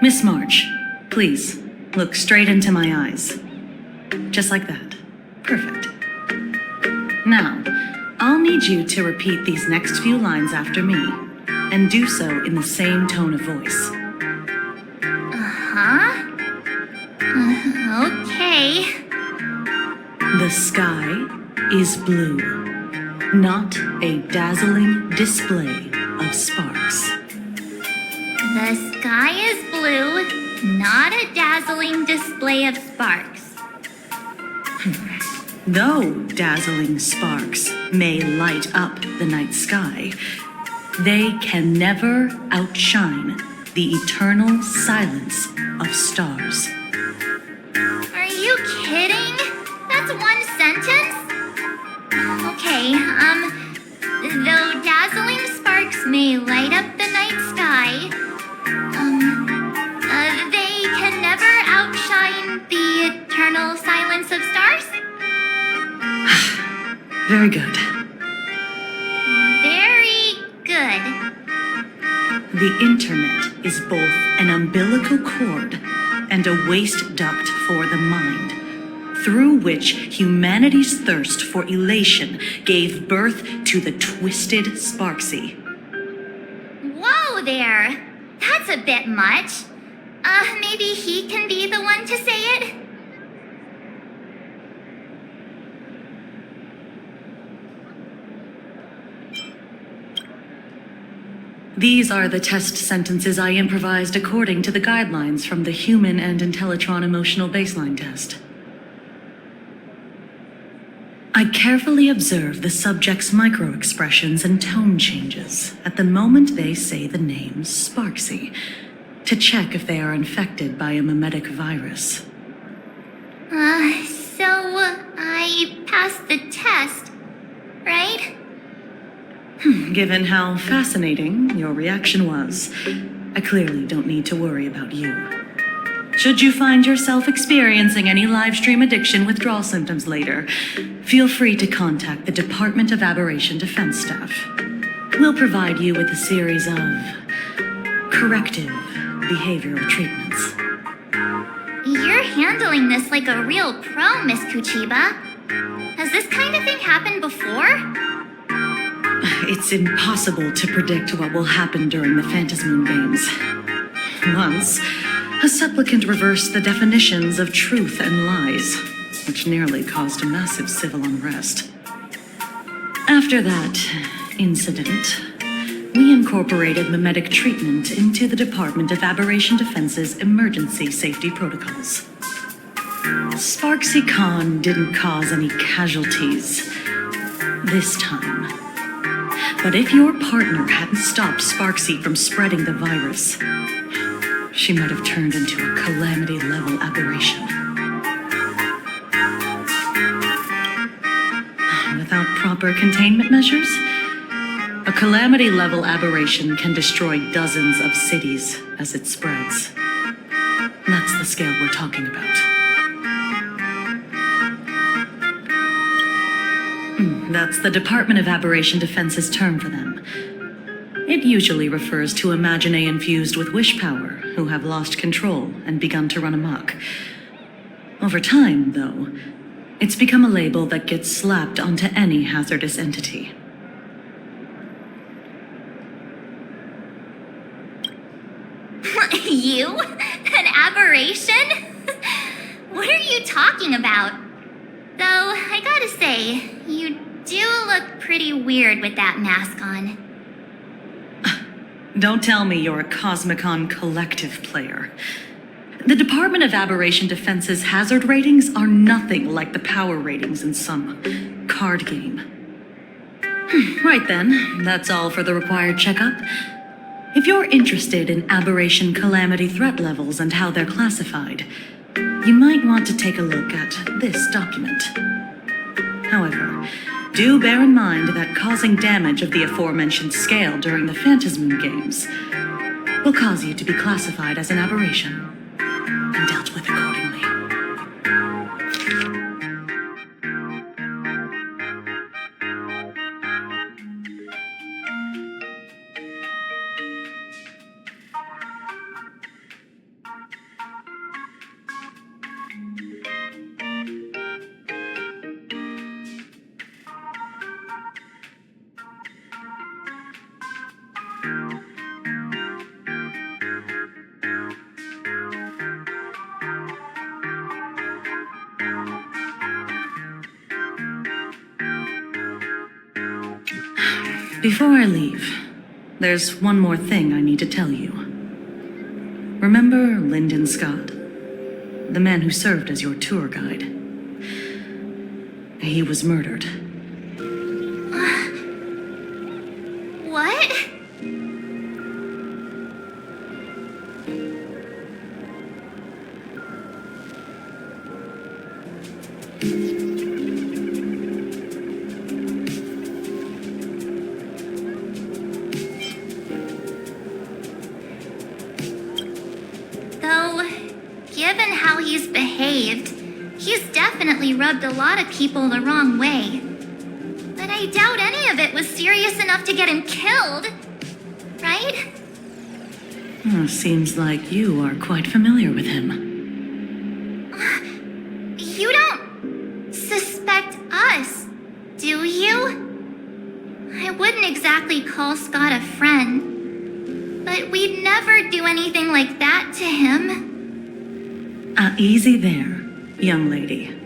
Miss March, please, look straight into my eyes. Just like that. Perfect. Now, I'll need you to repeat these next few lines after me, and do so in the same tone of voice. Okay. The sky is blue, not a dazzling display of sparks. The sky is blue, not a dazzling display of sparks. Though dazzling sparks may light up the night sky, they can never outshine the eternal silence of stars. Are you kidding? That's one sentence? Okay, though dazzling sparks may light up the night sky, they can never outshine the eternal silence of stars? Very good. Very good. The internet is both an umbilical cord and a waste duct for the mind, through which humanity's thirst for elation gave birth to the twisted Sparksy. Whoa there! That's a bit much. Maybe he can be the one to say it? These are the test sentences I improvised according to the guidelines from the Human and Intellitron Emotional Baseline Test. I carefully observe the subject's micro-expressions and tone changes at the moment they say the name Sparksy, to check if they are infected by a mimetic virus. So I passed the test, right? Given how fascinating your reaction was, I clearly don't need to worry about you. Should you find yourself experiencing any livestream addiction withdrawal symptoms later, feel free to contact the Department of Aberration Defense staff. We'll provide you with a series of corrective behavioral treatments. You're handling this like a real pro, Miss Kuchiba. Has this kind of thing happened before? It's impossible to predict what will happen during the phantasmoon games. Once, a supplicant reversed the definitions of truth and lies, which nearly caused a massive civil unrest. After that incident, we incorporated mimetic treatment into the Department of Aberration Defense's emergency safety protocols. Sparksy Khan didn't cause any casualties this time. But if your partner hadn't stopped Sparksy from spreading the virus, she might have turned into a calamity-level aberration. Without proper containment measures, a calamity-level aberration can destroy dozens of cities as it spreads. That's the scale we're talking about. That's the Department of Aberration Defense's term for them. It usually refers to Imaginae infused with wish power who have lost control and begun to run amok. Over time, though, it's become a label that gets slapped onto any hazardous entity. You? An aberration? What are you talking about? Though, I gotta say, you do look pretty weird with that mask on. Don't tell me you're a Cosmicon collective player. The Department of Aberration Defense's hazard ratings are nothing like the power ratings in some card game. Right then, that's all for the required checkup. If you're interested in aberration calamity threat levels and how they're classified, you might want to take a look at this document. However, do bear in mind that causing damage of the aforementioned scale during the phantasmoon games will cause you to be classified as an aberration and dealt with accordingly. Before I leave, there's one more thing I need to tell you. Remember Lyndon Scott? The man who served as your tour guide. He was murdered. What? Though, given how he's behaved, he's definitely rubbed a lot of people the wrong way. But I doubt any of it was serious enough to get him killed. Right? Seems like you are quite familiar with him. You don't suspect us, do you? I wouldn't exactly call Scott a friend, but we'd never do anything like that to him. Easy there, young lady.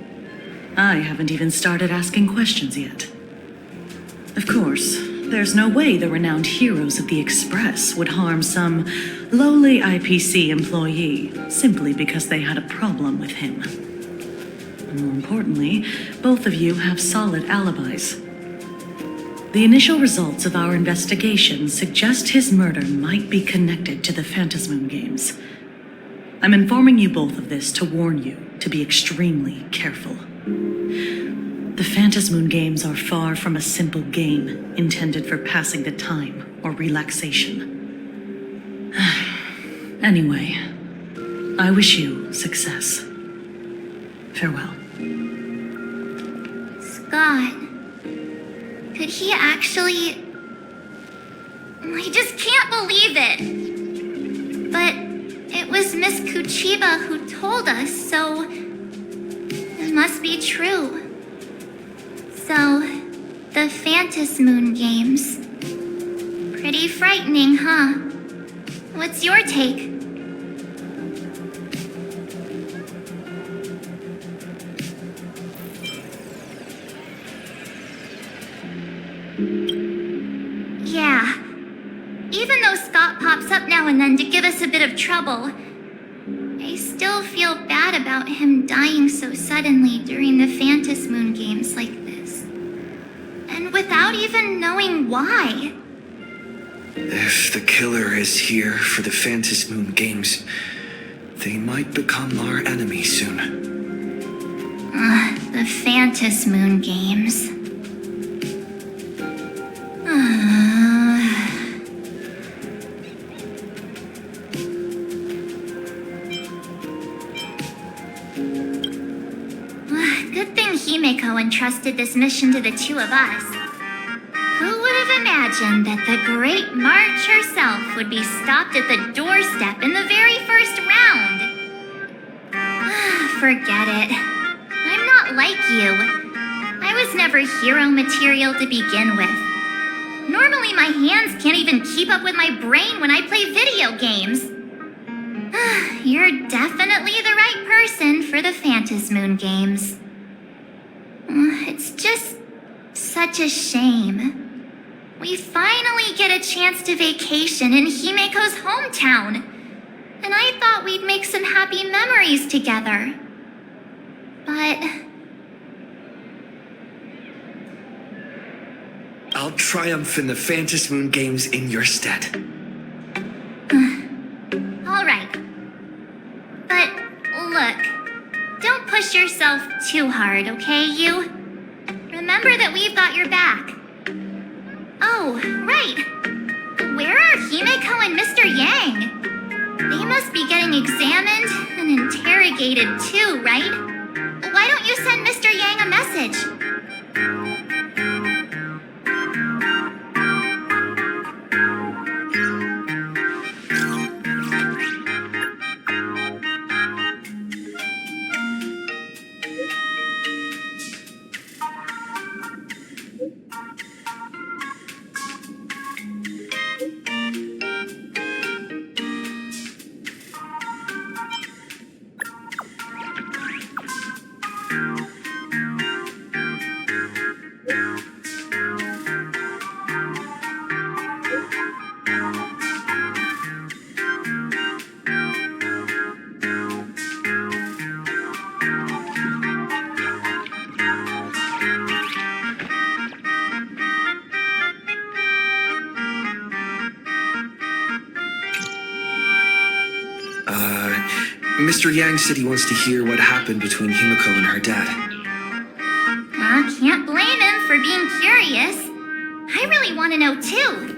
I haven't even started asking questions yet. Of course, there's no way the renowned heroes of the Express would harm some lowly IPC employee simply because they had a problem with him. More importantly, both of you have solid alibis. The initial results of our investigation suggest his murder might be connected to the phantasmoon games. I'm informing you both of this to warn you to be extremely careful. The phantasmoon games are far from a simple game intended for passing the time or relaxation. Anyway, I wish you success. Farewell. Scott. Could he actually... I just can't believe it. But it was Miss Kuchiba who told us, so it must be true. So, the phantasmoon games. Pretty frightening, huh? What's your take? Yeah. Even though Scott pops up now and then to give us a bit of trouble, I still feel bad about him dying so suddenly during the phantasmoon games like this. And without even knowing why. If the killer is here for the phantasmoon games, they might become our enemy soon. The phantasmoon games. Good thing Himeko entrusted this mission to the two of us. Who would have imagined that the great March herself would be stopped at the doorstep in the very first round? Forget it. I'm not like you. I was never hero material to begin with. Normally my hands can't even keep up with my brain when I play video games. You're definitely the right person for the phantasmoon games. It's just such a shame. We finally get a chance to vacation in Himeko's hometown. And I thought we'd make some happy memories together. But... I'll triumph in the phantasmoon games in your stead. All right. But look, don't push yourself too hard, okay, you? Remember that we've got your back. Oh, right. Where are Himeko and Mr. Yang? They must be getting examined and interrogated too, right? Why don't you send Mr. Yang a message? Mr. Yang said he wants to hear what happened between Himiko and her dad. Can't blame him for being curious. I really want to know too.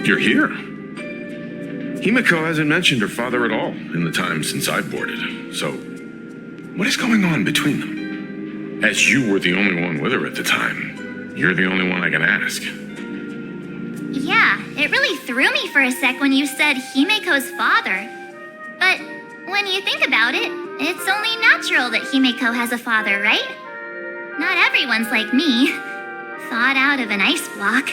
You're here. Himiko hasn't mentioned her father at all in the time since I boarded. So, what is going on between them? As you were the only one with her at the time, you're the only one I can ask. Yeah, it really threw me for a sec when you said Himiko's father. But when you think about it, it's only natural that Himiko has a father, right? Not everyone's like me, thawed out of an ice block.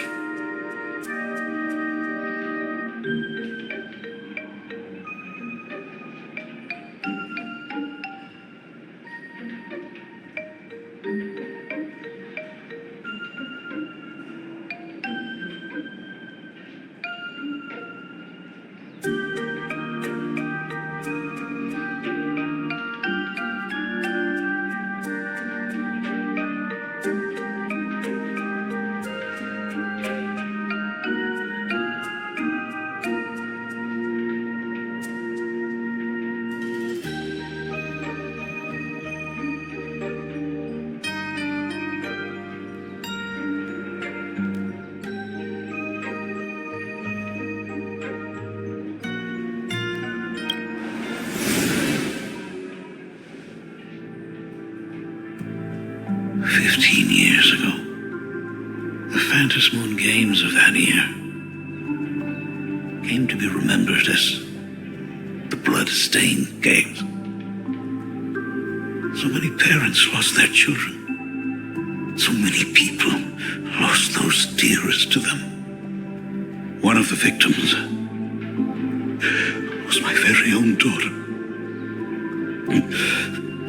Years ago, the phantasmoon games of that year came to be remembered as the blood-stained games. So many parents lost their children. So many people lost those dearest to them. One of the victims was my very own daughter.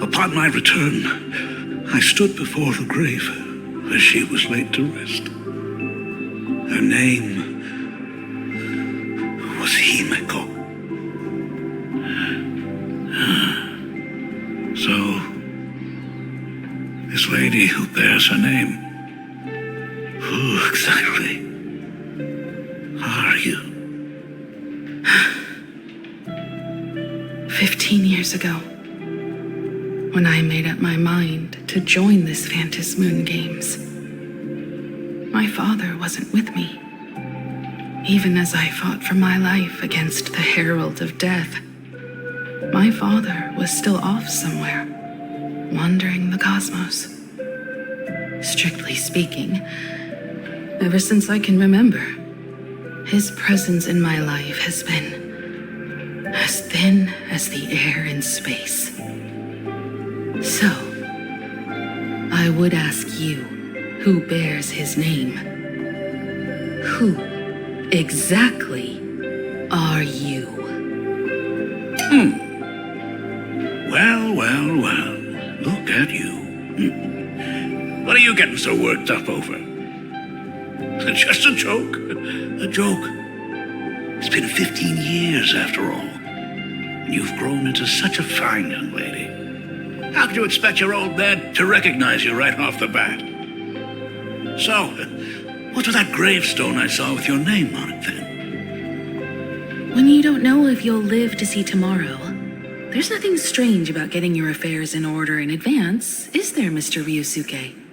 Upon my return, I stood before the grave where she was laid to rest. Her name was Himiko. So, this lady who bears her name, who exactly are you? 15 years ago, when I made up my mind to join this phantasmoon games, my father wasn't with me. Even as I fought for my life against the herald of death, my father was still off somewhere, wandering the cosmos. Strictly speaking, ever since I can remember, his presence in my life has been as thin as the air in space. So, I would ask you, who bears his name? Who exactly are you? Well. Look at you. What are you getting so worked up over? Just a joke. A joke. It's been 15 years after all. And you've grown into such a fine young lady. How could you expect your old man to recognize you right off the bat? So, what's with that gravestone I saw with your name on it then? When you don't know if you'll live to see tomorrow, there's nothing strange about getting your affairs in order in advance, is there, Mr. Ryusuke?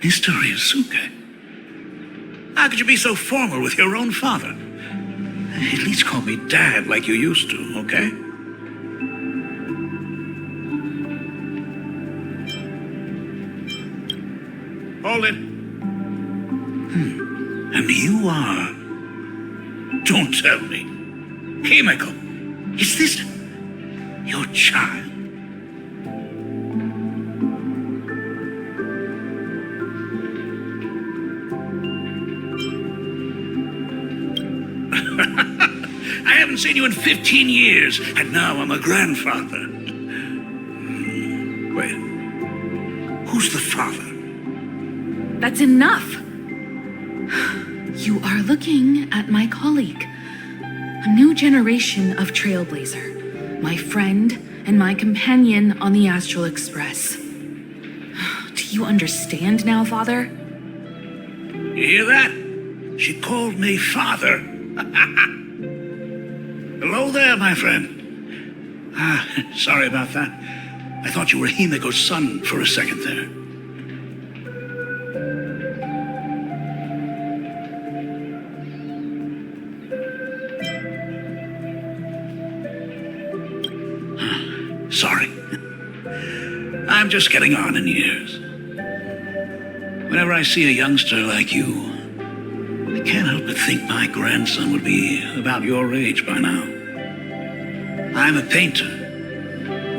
Mr. Ryusuke? How could you be so formal with your own father? At least call me Dad like you used to, okay? Hold it. And you are... Don't tell me. Himeko, is this your child? I haven't seen you in 15 years, and now I'm a grandfather. Wait, who's the father? That's enough! You are looking at my colleague, a new generation of trailblaizer, my friend and my companion on the Astral Express. Do you understand now, Father? You hear that? She called me father. Hello there, my friend. Sorry about that. I thought you were Himeko's son for a second there. Sorry. I'm just getting on in years. Whenever I see a youngster like you, I can't help but think my grandson would be about your age by now. I'm a painter.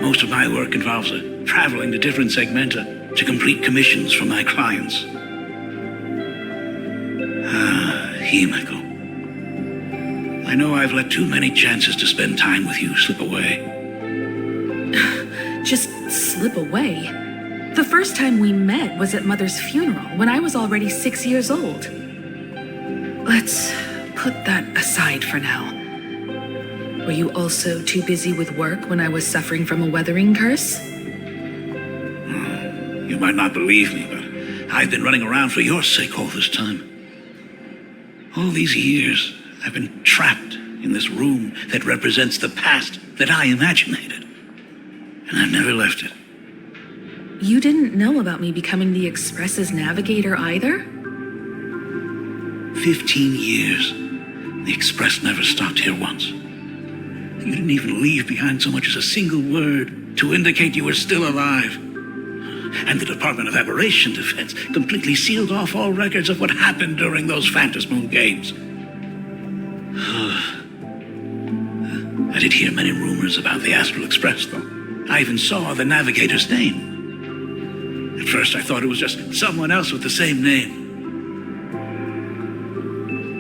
Most of my work involves traveling to different segmenta to complete commissions for my clients. Himeko. I know I've let too many chances to spend time with you slip away. Just slip away? The first time we met was at Mother's funeral when I was already 6 years old. Let's put that aside for now. Were you also too busy with work when I was suffering from a weathering curse? You might not believe me, but I've been running around for your sake all this time. All these years, I've been trapped in this room that represents the past that I imaginated. And I've never left it. You didn't know about me becoming the Express's navigator either? 15 years. The Express never stopped here once. You didn't even leave behind so much as a single word to indicate you were still alive. And the Department of Aberration Defense completely sealed off all records of what happened during those phantasmoon games. I did hear many rumors about the Astral Express, though. I even saw the navigator's name. At first, I thought it was just someone else with the same name.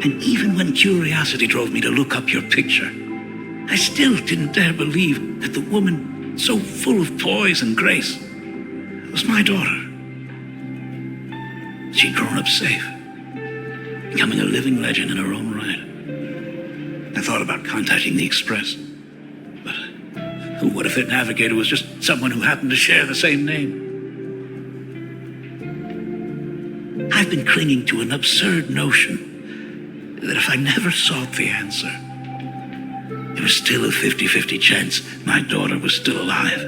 And even when curiosity drove me to look up your picture, I still didn't dare believe that the woman so full of poise and grace was my daughter. She'd grown up safe, becoming a living legend in her own right. I thought about contacting the Express, but what if their navigator was just someone who happened to share the same name? I've been clinging to an absurd notion that if I never sought the answer, there was still a 50-50 chance my daughter was still alive.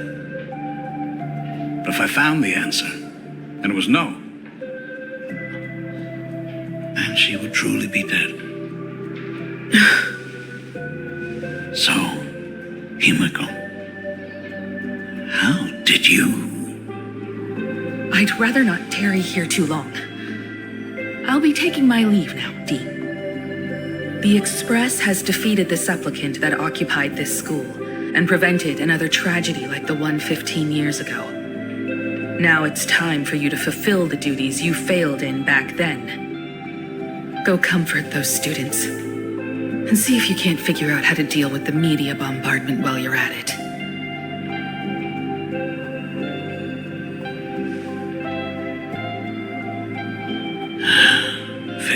But if I found the answer, and it was no, then she would truly be dead. So, Himeko, how did you... I'd rather not tarry here too long. I'll be taking my leave now, Dean. The Express has defeated the supplicant that occupied this school and prevented another tragedy like the one 15 years ago. Now it's time for you to fulfill the duties you failed in back then. Go comfort those students and see if you can't figure out how to deal with the media bombardment while you're at it.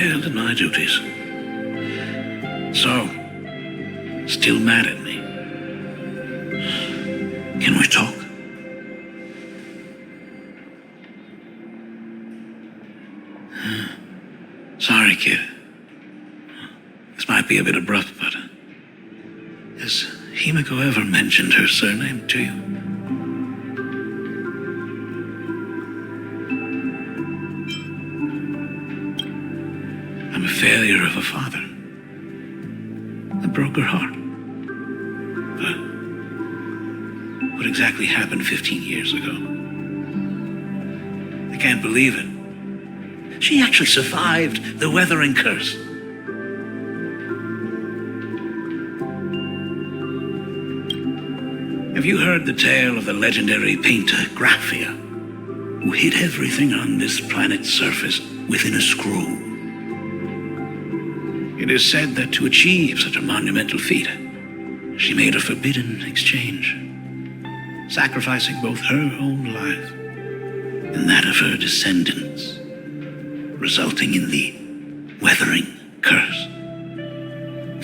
failed in my duties. So, still mad at me. Can we talk? Sorry, kid. This might be a bit abrupt, but has Himiko ever mentioned her surname to you? I'm a failure of a father. I broke her heart. But what exactly happened 15 years ago? I can't believe it. She actually survived the weathering curse. Have you heard the tale of the legendary painter Grazie, who hid everything on this planet's surface within a scroll? It is said that to achieve such a monumental feat, she made a forbidden exchange, sacrificing both her own life and that of her descendants, resulting in the weathering curse.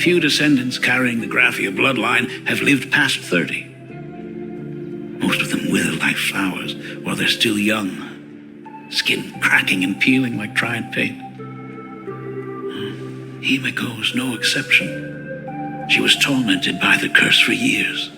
Few descendants carrying the Grazie bloodline have lived past 30. Most of them wither like flowers while they're still young, skin cracking and peeling like dried paint. Himiko was no exception. She was tormented by the curse for years.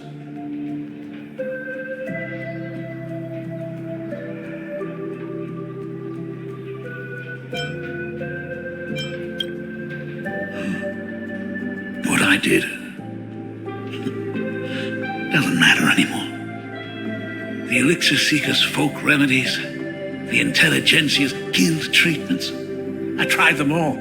What I did doesn't matter anymore. The elixir seekers' folk remedies, the intelligentsia's guild treatments. I tried them all,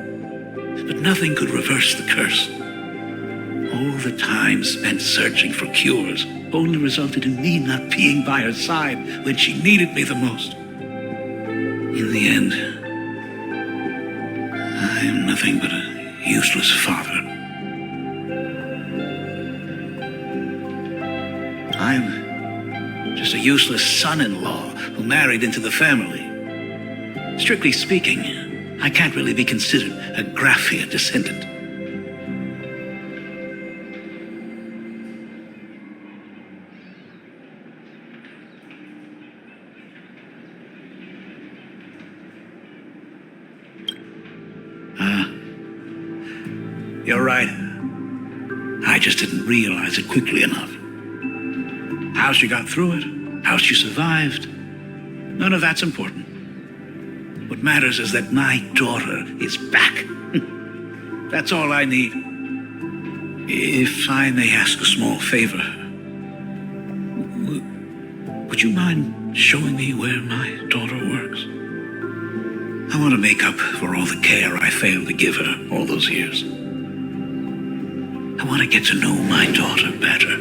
but nothing could reverse the curse. All the time spent searching for cures only resulted in me not being by her side when she needed me the most. In the end, I am nothing but a useless father. I'm just a useless son-in-law who married into the family. Strictly speaking, I can't really be considered a Grazie descendant. You're right. I just didn't realize it quickly enough. How she got through it, how she survived, none of that's important. What matters is that my daughter is back. That's all I need. If I may ask a small favor, would you mind showing me where my daughter works? I want to make up for all the care I failed to give her all those years. I want to get to know my daughter better.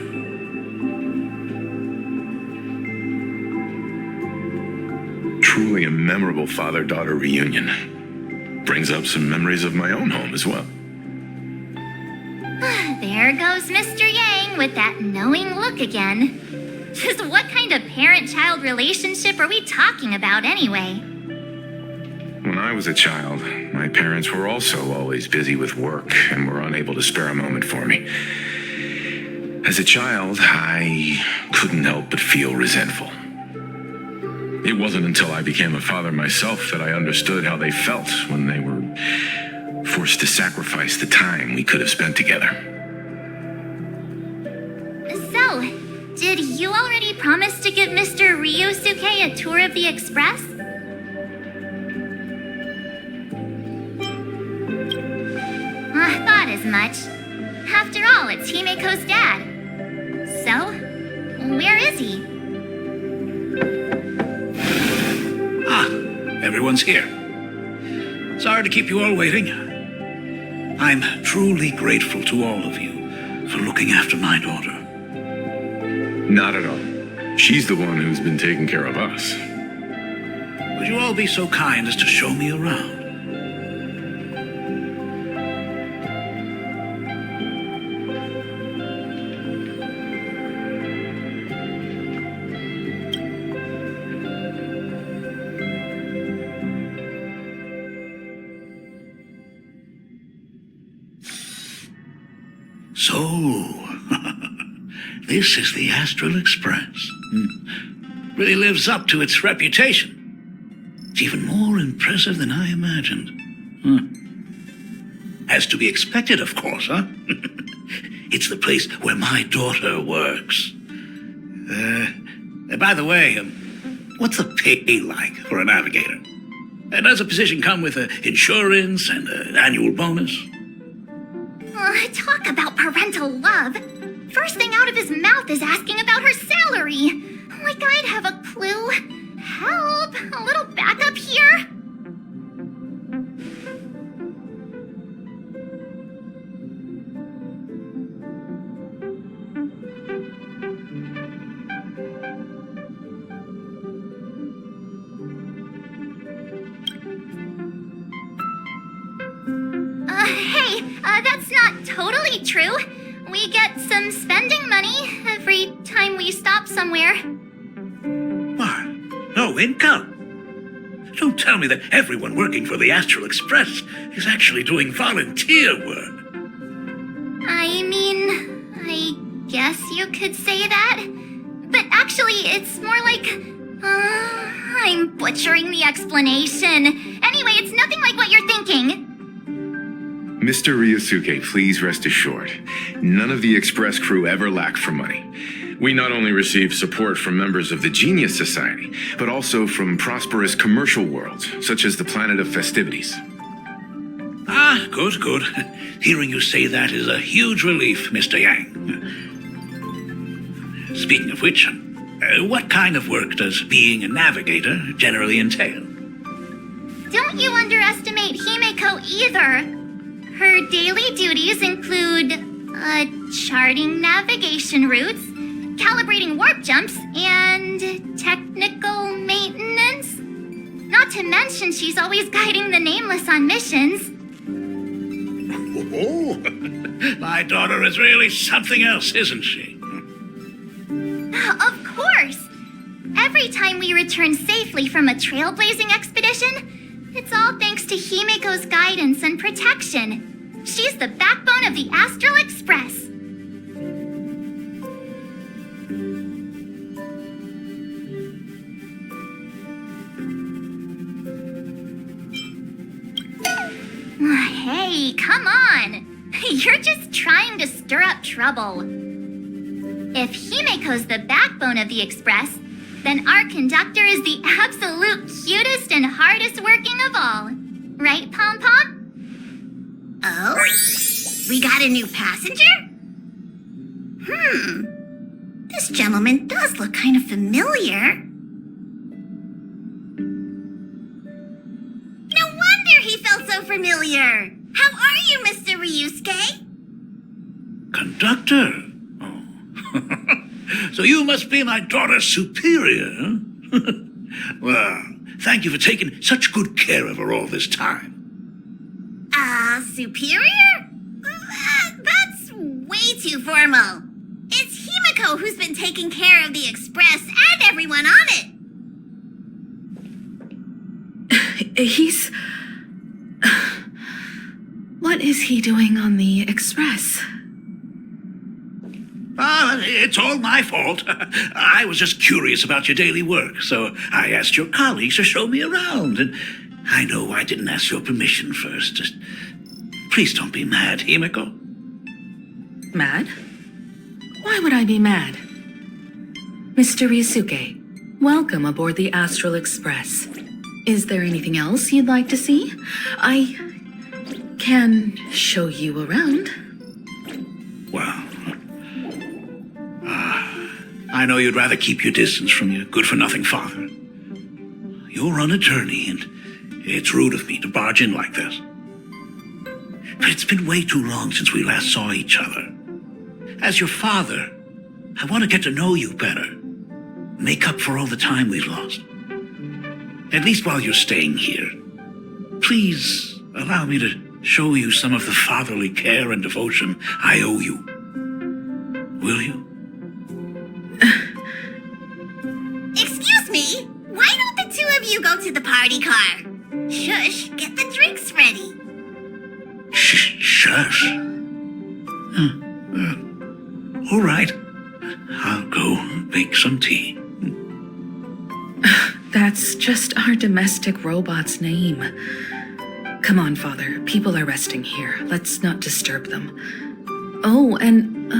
Truly a memorable father-daughter reunion. Brings up some memories of my own home as well. There goes Mr. Yang with that knowing look again. Just what kind of parent-child relationship are we talking about anyway? When I was a child, my parents were also always busy with work and were unable to spare a moment for me. As a child, I couldn't help but feel resentful. It wasn't until I became a father myself that I understood how they felt when they were forced to sacrifice the time we could have spent together. So, did you already promise to give Mr. Ryusuke a tour of the Express? I thought as much. After all, it's Himiko's dad. So, where is he? Everyone's here. Sorry to keep you all waiting. I'm truly grateful to all of you for looking after my daughter. Not at all. She's the one who's been taking care of us. Would you all be so kind as to show me around? So, this is the Astral Express. Really lives up to its reputation. It's even more impressive than I imagined. As to be expected, of course, huh? It's the place where my daughter works. By the way, what's the pay like for a navigator? Does a position come with insurance and an annual bonus? Talk about parental love. First thing out of his mouth is asking about her salary. Like I'd have a clue. Help! A little backup here? Hey, that's not totally true. We get some spending money every time we stop somewhere. What? No income? Don't tell me that everyone working for the Astral Express is actually doing volunteer work. I mean, I guess you could say that. But actually, it's more like... I'm butchering the explanation. Anyway, it's nothing like what you're thinking. Mr. Ryosuke, please rest assured, none of the Express crew ever lack for money. We not only receive support from members of the Genius Society, but also from prosperous commercial worlds, such as the Planet of Festivities. Ah, good, good. Hearing you say that is a huge relief, Mr. Yang. Speaking of which, what kind of work does being a navigator generally entail? Don't you underestimate Himeko either. Her daily duties include, charting navigation routes, calibrating warp jumps, and technical maintenance. Not to mention she's always guiding the Nameless on missions. Oh, my daughter is really something else, isn't she? Of course! Every time we return safely from a trailblazing expedition, it's all thanks to Himeko's guidance and protection. She's the backbone of the Astral Express. Hey, come on! You're just trying to stir up trouble. If Himeko's the backbone of the Express, then our conductor is the absolute cutest and hardest working of all. Right, Pom Pom? Oh? We got a new passenger? This gentleman does look kind of familiar. No wonder he felt so familiar. How are you, Mr. Ryusuke? Conductor? Oh. So you must be my daughter's superior? Well, thank you for taking such good care of her all this time. Superior? That's way too formal. It's Himeko who's been taking care of the Express and everyone on it. He's... What is he doing on the Express? It's all my fault. I was just curious about your daily work, so I asked your colleagues to show me around. And I know I didn't ask your permission first. Just please don't be mad, Himeko. Mad? Why would I be mad? Mr. Ryusuke, welcome aboard the Astral Express. Is there anything else you'd like to see? I can show you around. Well, I know you'd rather keep your distance from your good-for-nothing father. You're on a journey, and it's rude of me to barge in like this. But it's been way too long since we last saw each other. As your father, I want to get to know you better. Make up for all the time we've lost. At least while you're staying here. Please allow me to show you some of the fatherly care and devotion I owe you. Will you? Excuse me? Why don't the two of you go to the party car? Shush, get the drinks ready. Shush. All right. I'll go make some tea. That's just our domestic robot's name. Come on, Father. People are resting here. Let's not disturb them. Oh, and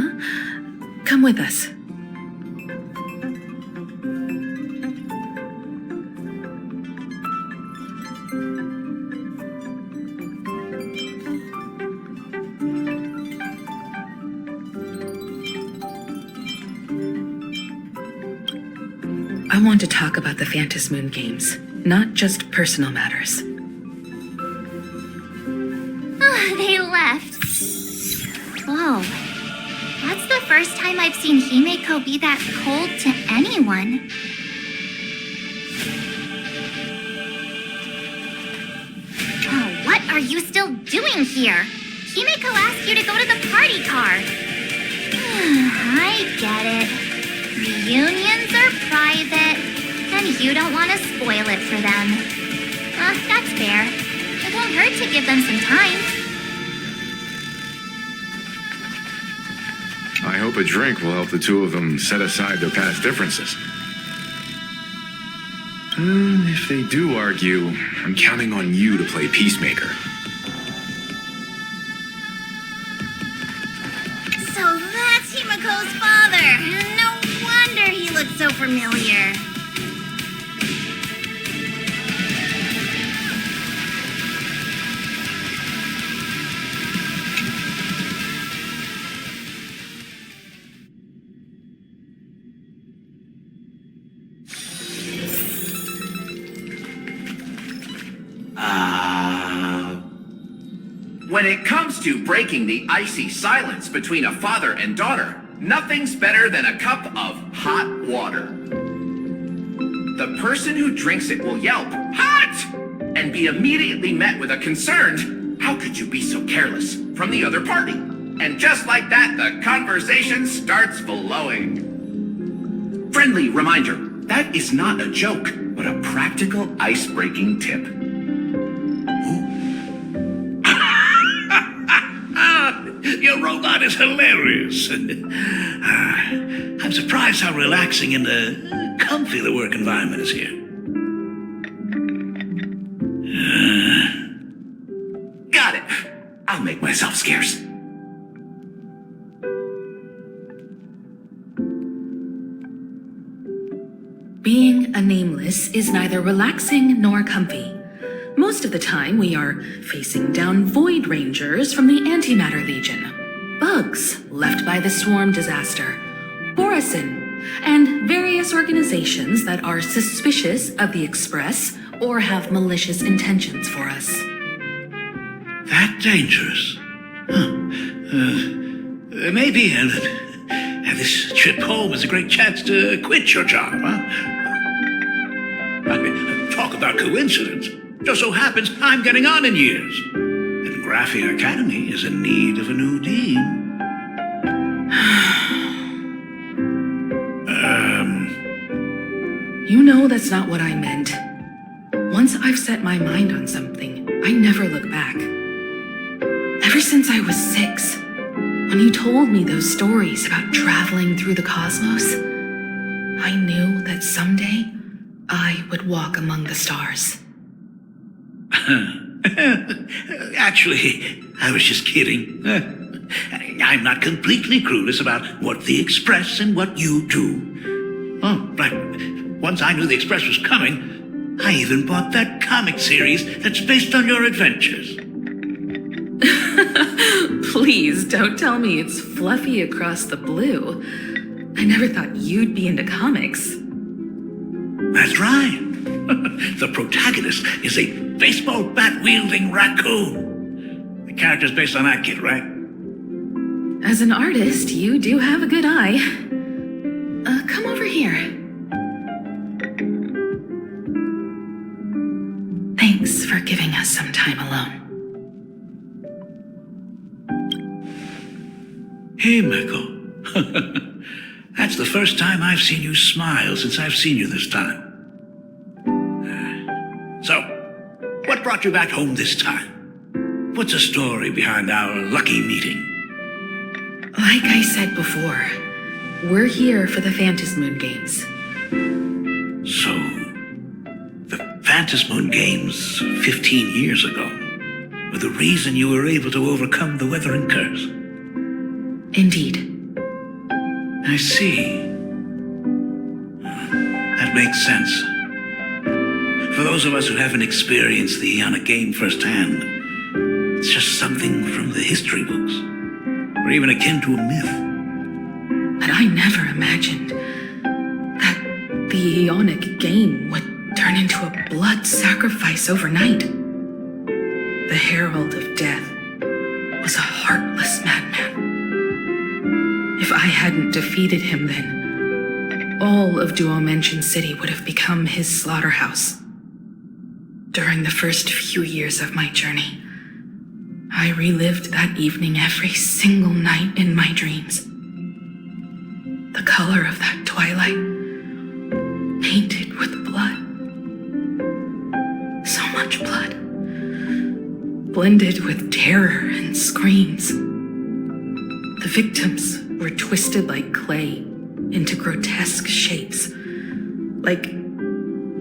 come with us. I want to talk about the phantasmoon games, not just personal matters. They left. Whoa. That's the first time I've seen Himeko be that cold to anyone. Oh, what are you still doing here? Himeko asked you to go to the party car. I get it. Reunions are private, and you don't want to spoil it for them. That's fair. It won't hurt to give them some time. I hope a drink will help the two of them set aside their past differences. If they do argue, I'm counting on you to play peacemaker. So that's Himeko's father. No wonder he looks so familiar. When it comes to breaking the icy silence between a father and daughter, nothing's better than a cup of hot water. The person who drinks it will yelp, "Hot!" and be immediately met with a concerned, "How could you be so careless?" from the other party. And just like that, the conversation starts flowing. Friendly reminder, that is not a joke, but a practical ice-breaking tip. Your robot is hilarious. I'm surprised how relaxing and comfy the work environment is here. Got it. I'll make myself scarce. Being a nameless is neither relaxing nor comfy. Most of the time, we are facing down void rangers from the Antimatter Legion, bugs left by the swarm disaster, Borison, and various organizations that are suspicious of the Express or have malicious intentions for us. That dangerous? Maybe this trip home is a great chance to quit your job, huh? I mean, talk about coincidence. Just so happens I'm getting on in years. And Graphia Academy is in need of a new dean. You know that's not what I meant. Once I've set my mind on something, I never look back. Ever since I was 6, when you told me those stories about traveling through the cosmos, I knew that someday I would walk among the stars. Actually, I was just kidding. I'm not completely clueless about what the Express and what you do. Oh, right. Once I knew the Express was coming, I even bought that comic series that's based on your adventures. Please don't tell me it's fluffy across the blue. I never thought you'd be into comics. That's right. The protagonist is a baseball bat-wielding raccoon. The character's based on that kid, right? As an artist, you do have a good eye. Come over here. Thanks for giving us some time alone. Hey, Miko. That's the first time I've seen you smile since I've seen you this time. So, what brought you back home this time? What's the story behind our lucky meeting? Like I said before, we're here for the phantasmoon games. So, the phantasmoon games 15 years ago were the reason you were able to overcome the weathering curse? Indeed. I see. That makes sense. For those of us who haven't experienced the Ionic game firsthand, it's just something from the history books, or even akin to a myth. But I never imagined that the Ionic game would turn into a blood sacrifice overnight. The Herald of Death was a heartless madman. If I hadn't defeated him then, all of Duomension City would have become his slaughterhouse. During the first few years of my journey, I relived that evening every single night in my dreams. The color of that twilight, painted with blood. So much blood, blended with terror and screams. The victims were twisted like clay into grotesque shapes, like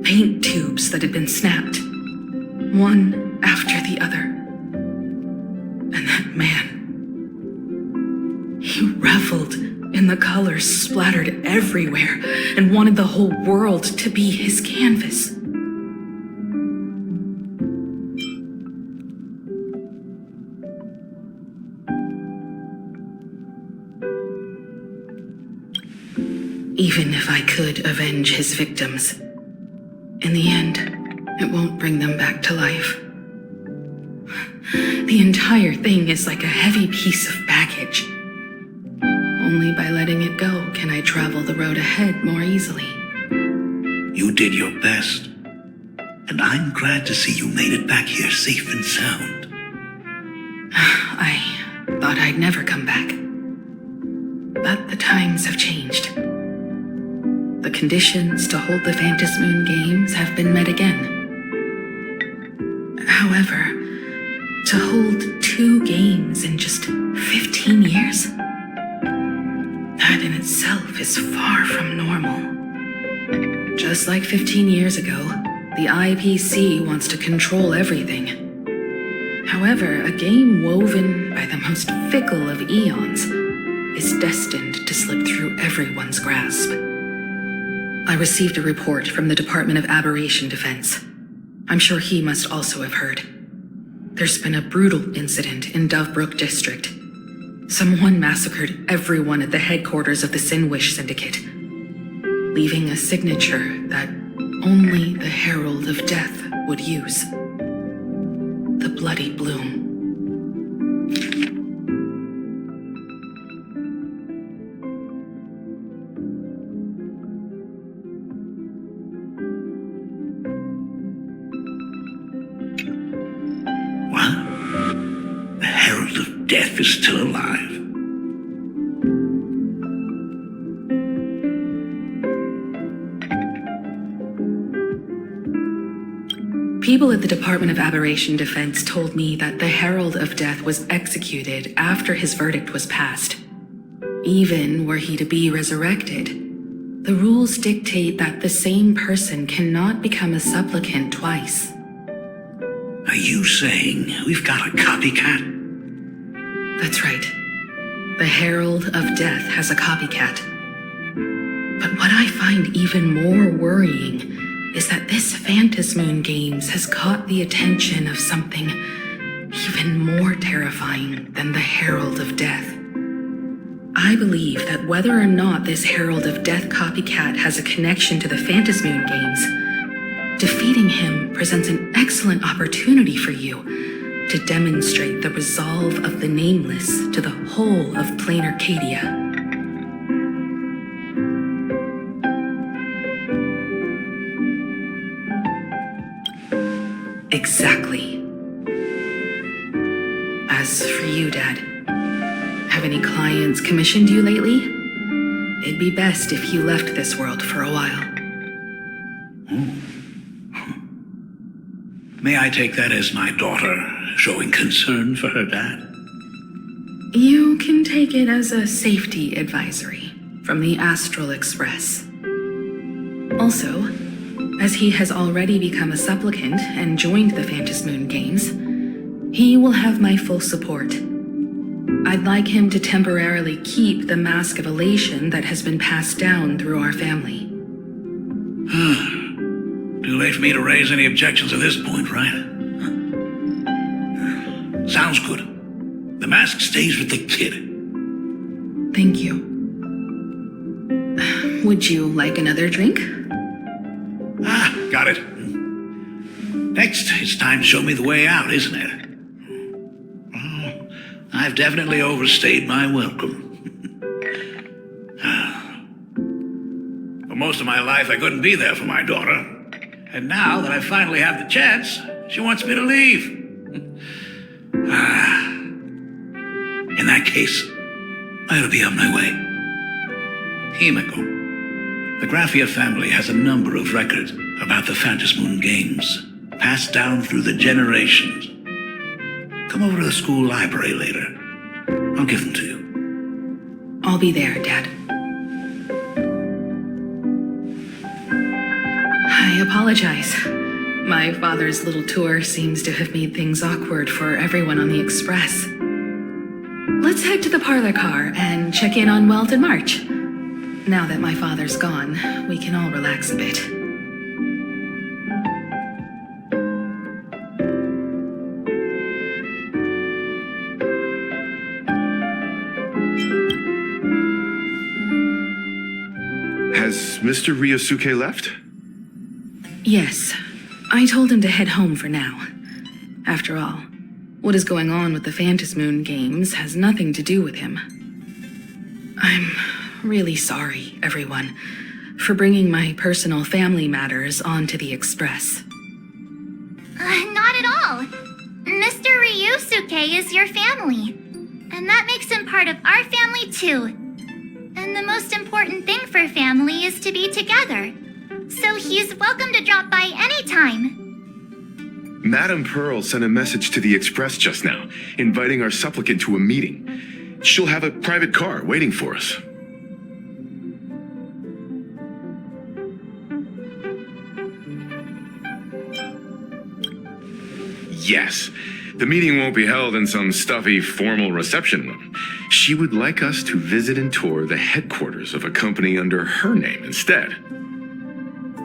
paint tubes that had been snapped, one after the other. And that man, he reveled in the colors splattered everywhere and wanted the whole world to be his canvas. Even if I could avenge his victims, in the end, it won't bring them back to life. The entire thing is like a heavy piece of baggage. Only by letting it go can I travel the road ahead more easily. You did your best, and I'm glad to see you made it back here safe and sound. I thought I'd never come back. But the times have changed. The conditions to hold the phantasmoon games have been met again. However, to hold 2 games in just 15 years? That in itself is far from normal. Just like 15 years ago, the IPC wants to control everything. However, a game woven by the most fickle of eons is destined to slip through everyone's grasp. I received a report from the Department of Aberration Defense. I'm sure he must also have heard. There's been a brutal incident in Dovebrook District. Someone massacred everyone at the headquarters of the Sinwish Syndicate, leaving a signature that only the Herald of Death would use. The Bloody Bloom. Death is still alive. People at the Department of Aberration Defense told me that the Herald of Death was executed after his verdict was passed. Even were he to be resurrected, the rules dictate that the same person cannot become a supplicant twice. Are you saying we've got a copycat? That's right. The Herald of Death has a copycat. But what I find even more worrying is that this phantasmoon games has caught the attention of something even more terrifying than the Herald of Death. I believe that whether or not this Herald of Death copycat has a connection to the phantasmoon games, defeating him presents an excellent opportunity for you to demonstrate the resolve of the Nameless to the whole of Plain Arcadia. Exactly. As for you, Dad, have any clients commissioned you lately? It'd be best if you left this world for a while. May I take that as my daughter showing concern for her dad? You can take it as a safety advisory from the Astral Express. Also, as he has already become a supplicant and joined the Phantasmoon Games, he will have my full support. I'd like him to temporarily keep the mask of elation that has been passed down through our family. Too late for me to raise any objections at this point, right? Sounds good. The mask stays with the kid. Thank you. Would you like another drink? Got it. Next, it's time to show me the way out, isn't it? I've definitely overstayed my welcome. For most of my life, I couldn't be there for my daughter. And now that I finally have the chance, she wants me to leave. In that case, I ought to be on my way. Himiko. The Grazie family has a number of records about the Phantasmoon Games, passed down through the generations. Come over to the school library later. I'll give them to you. I'll be there, Dad. I apologize. My father's little tour seems to have made things awkward for everyone on the Express. Let's head to the parlor car and check in on Welt and March. Now that my father's gone, we can all relax a bit. Has Mr. Ryosuke left? Yes, I told him to head home for now. After all, what is going on with the Phantasmoon Games has nothing to do with him. I'm really sorry, everyone, for bringing my personal family matters onto the Express. Not at all. Mr. Ryosuke is your family. And that makes him part of our family too. And the most important thing for family is to be together. So he's welcome to drop by anytime. Madame Pearl sent a message to the Express just now, inviting our supplicant to a meeting. She'll have a private car waiting for us. Yes. The meeting won't be held in some stuffy, formal reception room. She would like us to visit and tour the headquarters of a company under her name instead.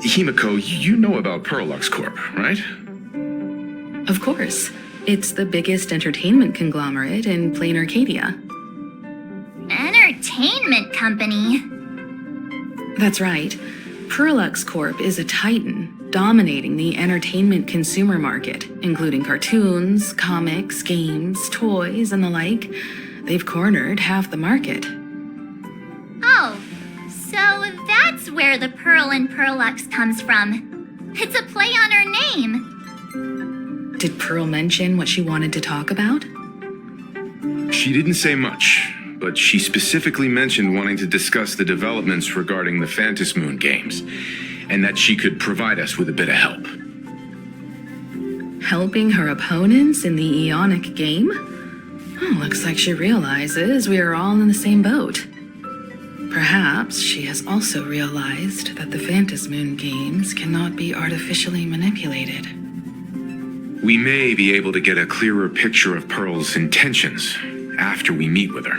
Himiko, you know about Pearlux Corp, right? Of course. It's the biggest entertainment conglomerate in plain Arcadia. Entertainment company? That's right. Pearlux Corp is a titan, dominating the entertainment consumer market, including cartoons, comics, games, toys, and the like. They've cornered half the market. Oh, so that's where the Pearl in Pearlux comes from. It's a play on her name. Did Pearl mention what she wanted to talk about? She didn't say much, but she specifically mentioned wanting to discuss the developments regarding the Phantasmoon Games, and that she could provide us with a bit of help. Helping her opponents in the Ionic game? Oh, looks like she realizes we are all in the same boat. Perhaps she has also realized that the Phantasmoon Games cannot be artificially manipulated. We may be able to get a clearer picture of Pearl's intentions after we meet with her.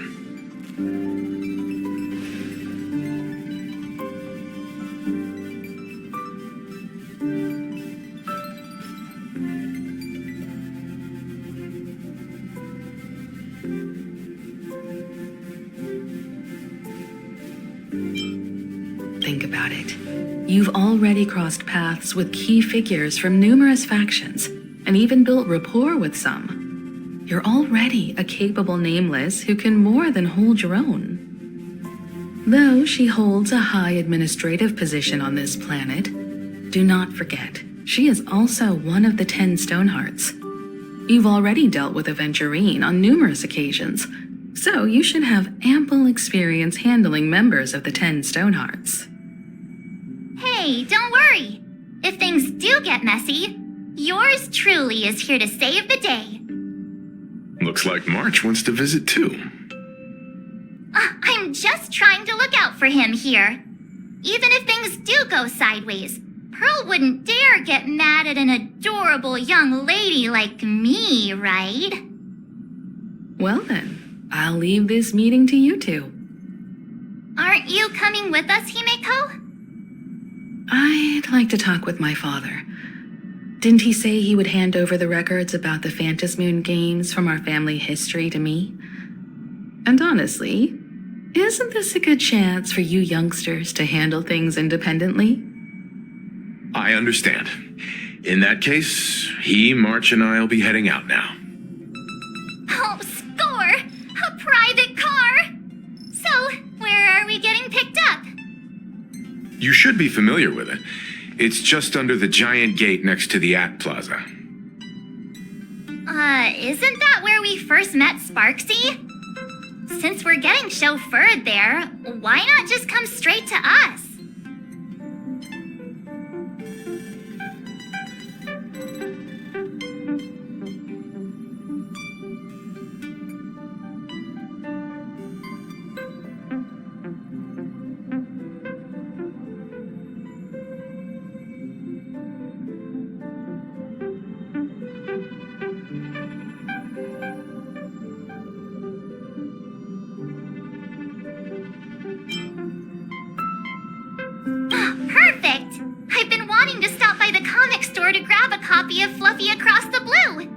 Think about it. You've already crossed paths with key figures from numerous factions, and even built rapport with some. You're already a capable nameless who can more than hold your own. Though she holds a high administrative position on this planet, do not forget, she is also one of the 10 Stonehearts. You've already dealt with Aventurine on numerous occasions, so you should have ample experience handling members of the 10 Stonehearts. Hey, don't worry. If things do get messy, yours truly is here to save the day. Looks like March wants to visit too. for him here. Even if things do go sideways, Pearl wouldn't dare get mad at an adorable young lady like me, right? Well then, I'll leave this meeting to you two. Aren't you coming with us, Himeko? I'd like to talk with my father. Didn't he say he would hand over the records about the phantasmoon games from our family history to me? And honestly, isn't this a good chance for you youngsters to handle things independently? I understand. In that case, March, and I'll be heading out now. Oh, score! A private car! So, where are we getting picked up? You should be familiar with it. It's just under the giant gate next to the Act Plaza. Isn't that where we first met Sparksy? Since we're getting chauffeured there, why not just come straight to us? Perfect! I've been wanting to stop by the comic store to grab a copy of Fluffy Across the Blue.